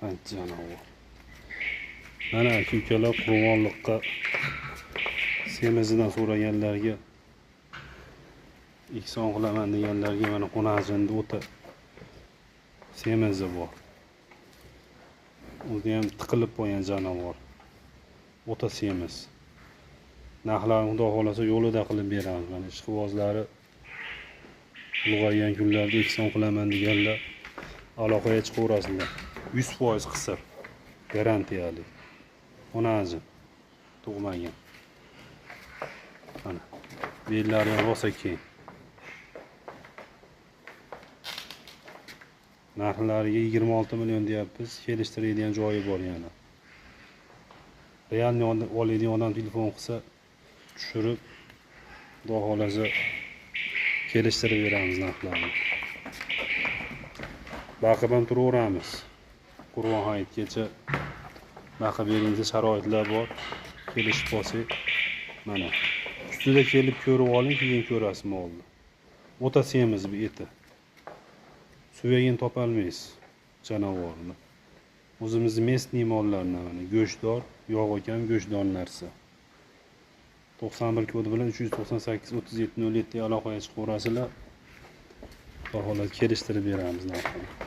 Canavar. Mana aka-ukalar qurbonliqqa semizidan so'raganlarga, ihson qilaman deganlarga mana Qonajinda o'ta semizi bor. O'zi ham tiqilib qo'ygan janavar. O'ta semiz. Narxlarni xudo xolasa yo'lida qilib beramiz. Mana ishqibozlari ulg'aygan kunlarda ihson qilaman deganlar aloqaga chiqaverasizlar. 100% qisir. Garantiyali. Qonajin tug'magan. Mana bellari ham rosa keng. Narxlariga 26 million deyapmiz. Kelishtiradigan joyi bor yana. Realni oladigan odam telefon qilsa tushirib, xudo xolasa kelishtirib beramiz narxlarni. Baqib ham turaveramiz. Qurbon hayitgacha baqib beringizda sharoitlar bor. Kelishib qolsak, mana ustida kelib ko'rib oling, keyin ko'rasiz molni. O'ta semiz bu eti. Suyagini topolmaysiz janavorni. O'zimizning местный mollaridan mana go'shtdor, yog'i kam go'shtdor narsa. 91 kodi bilan 398 37 07 aloqaga chiqaverasizlar. Xudo xolasa kelishtirib beramiz narxini.